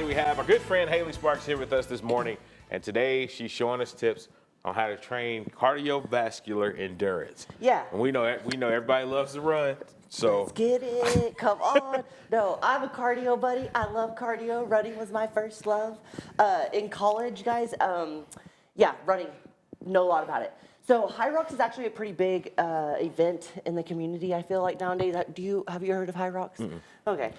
We have our good friend Haley Sparks here with us this morning, and today she's showing us tips on how to train cardiovascular endurance. Yeah. And we know everybody loves to run, so Let's get it. Come on. No, I'm a cardio buddy. I love cardio. Running was my first love. In college, guys, yeah, running. Know a lot about it. So High Rocks is actually a pretty big event in the community, I feel like, nowadays. Have you heard of High Rocks? Mm-mm. Okay.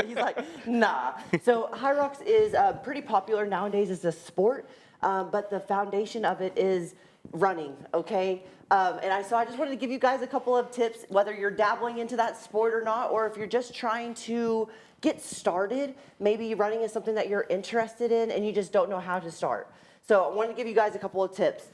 He's like, nah. So High Rocks is pretty popular nowadays as a sport, but the foundation of it is running, okay? So I just wanted to give you guys a couple of tips, whether you're dabbling into that sport or not, or if you're just trying to get started. Maybe running is something that you're interested in and you just don't know how to start. So I want to give you guys a couple of tips.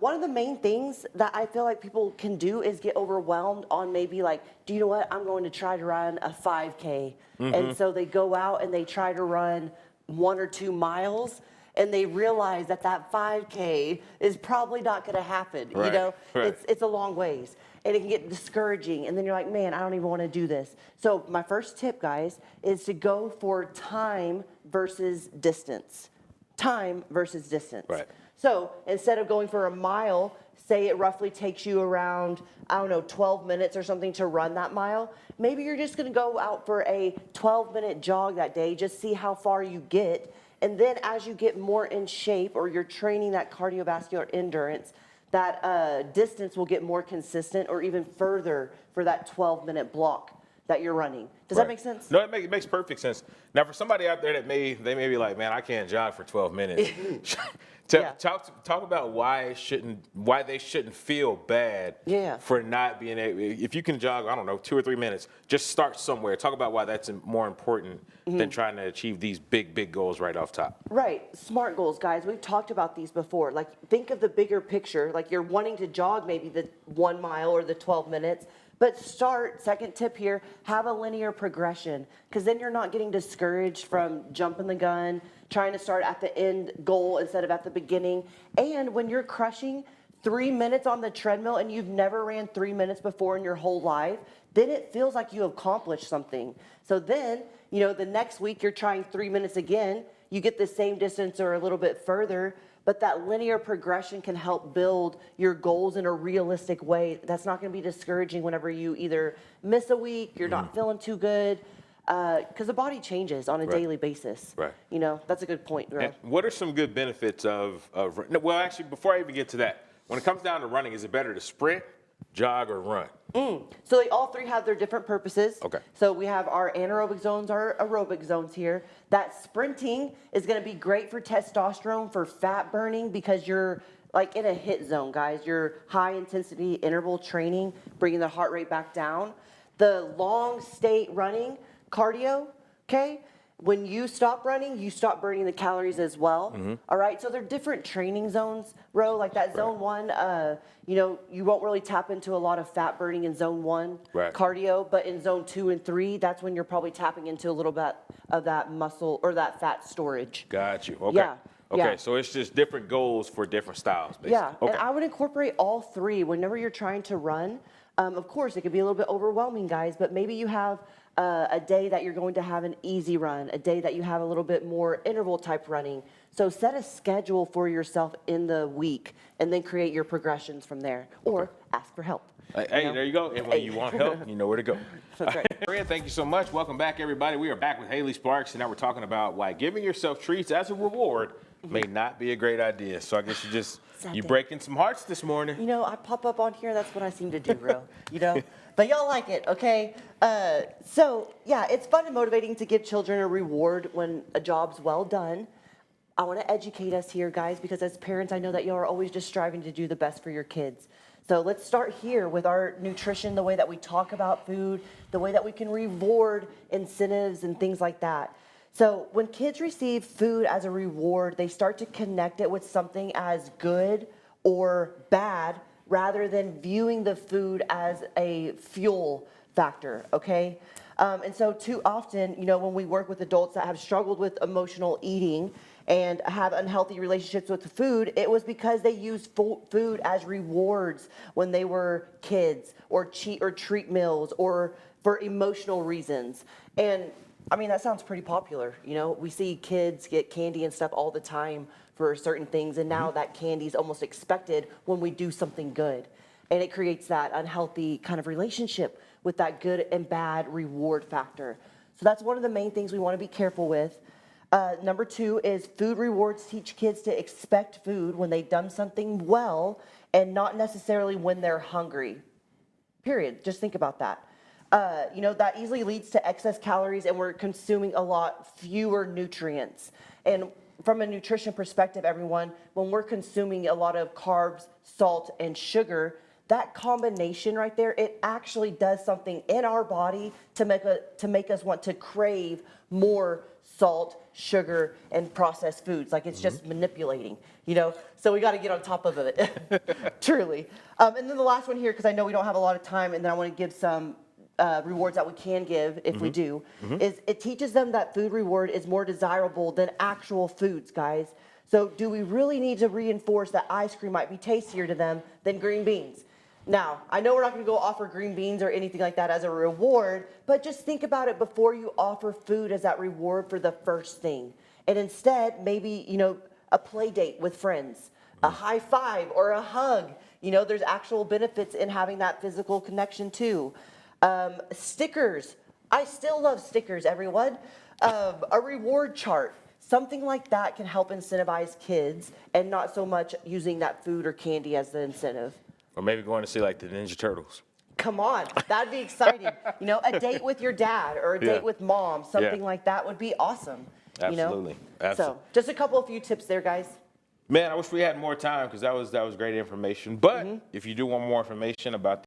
One of the main things that I feel like people can do is get overwhelmed on maybe like, do you know what? I'm going to try to run a 5K. Mm-hmm. And so they go out and they try to run 1 or 2 miles and they realize that that 5K is probably not going to happen. Right. You know, right. It's a long ways and it can get discouraging. And then you're like, man, I don't even want to do this. So my first tip, guys, is to go for time versus distance. Time versus distance. Right. So instead of going for a mile, say it roughly takes you around, 12 minutes or something to run that mile. Maybe you're just going to go out for a 12-minute jog that day, just see how far you get. And then as you get more in shape or you're training that cardiovascular endurance, that distance will get more consistent or even further for that 12-minute block that you're running. Does that make sense? No, it makes perfect sense. Now, for somebody out there that may be like, man, I can't jog for 12 minutes. Talk about why they shouldn't feel bad for not being able. If you can jog, I don't know, 2 or 3 minutes, just start somewhere. Talk about why that's more important than trying to achieve these big goals right off top. Right, smart goals, guys. We've talked about these before. Like, think of the bigger picture. Like, you're wanting to jog maybe the 1 mile or the 12 minutes. But start, second tip here, have a linear progression, because then you're not getting discouraged from jumping the gun, trying to start at the end goal instead of at the beginning. And when you're crushing 3 minutes on the treadmill and you've never ran 3 minutes before in your whole life, then it feels like you accomplished something. So then, the next week you're trying 3 minutes again, you get the same distance or a little bit further. But that linear progression can help build your goals in a realistic way. That's not going to be discouraging whenever you either miss a week, you're not feeling too good, because the body changes on a daily basis. Right. That's a good point, bro. And what are some good benefits of well, actually, before I even get to that, when it comes down to running, is it better to sprint, jog, or run? So they all three have their different purposes. Okay. So we have our anaerobic zones, our aerobic zones here. That sprinting is going to be great for testosterone, for fat burning, because you're like in a hit zone, guys. You're high intensity interval training, bringing the heart rate back down. The long state running, cardio, okay? When you stop running, you stop burning the calories as well. All right, so they're different training zones, Ro. Like that zone 1, you won't really tap into a lot of fat burning in zone 1 cardio, but in zone 2 and 3, that's when you're probably tapping into a little bit of that muscle or that fat storage. Got you. Okay. Yeah. Okay, so it's just different goals for different styles, basically. Yeah, okay. And I would incorporate all three whenever you're trying to run. Of course, it could be a little bit overwhelming, guys, but maybe you have a day that you're going to have an easy run, a day that you have a little bit more interval type running. So set a schedule for yourself in the week and then create your progressions from there, or ask for help. Hey, there you go. And when you want help, you know where to go. That's right. Maria, thank you so much. Welcome back, everybody. We are back with Haley Sparks, and now we're talking about why giving yourself treats as a reward may not be a great idea. So I guess you're breaking some hearts this morning. I pop up on here. That's what I seem to do, bro. But y'all like it, okay? So, yeah, it's fun and motivating to give children a reward when a job's well done. I want to educate us here, guys, because as parents, I know that y'all are always just striving to do the best for your kids. So let's start here with our nutrition, the way that we talk about food, the way that we can reward incentives and things like that. So when kids receive food as a reward, they start to connect it with something as good or bad rather than viewing the food as a fuel factor, okay? And so too often, when we work with adults that have struggled with emotional eating and have unhealthy relationships with the food, it was because they used food as rewards when they were kids, or cheat or treat meals, or for emotional reasons. And I mean, that sounds pretty popular. You know, we see kids get candy and stuff all the time for certain things, and now that candy is almost expected when we do something good. And it creates that unhealthy kind of relationship with that good and bad reward factor. So that's one of the main things we want to be careful with. Number 2 is food rewards teach kids to expect food when they've done something well and not necessarily when they're hungry. Period. Just think about that. You know, that easily leads to excess calories and we're consuming a lot fewer nutrients. And from a nutrition perspective, everyone, when we're consuming a lot of carbs, salt, and sugar, that combination right there, it actually does something in our body to make us want to crave more salt, sugar, and processed foods. Like it's just manipulating, you know? So we got to get on top of it, truly. And then the last one here, because I know we don't have a lot of time, and then I want to give some rewards that we can give if we do, is it teaches them that food reward is more desirable than actual foods, guys. So do we really need to reinforce that ice cream might be tastier to them than green beans? Now, I know we're not going to go offer green beans or anything like that as a reward, but just think about it before you offer food as that reward for the first thing. And instead, maybe, you know, a play date with friends, a high five or a hug. You know, there's actual benefits in having that physical connection too. Stickers. I still love stickers, everyone. A reward chart. Something like that can help incentivize kids and not so much using that food or candy as the incentive. Or maybe going to see like the Ninja Turtles. Come on, that'd be exciting. You know, a date with your dad or a date with mom, something like that would be awesome. Absolutely. You know? So just a few tips there, guys. Man, I wish we had more time because that was great information. But if you do want more information about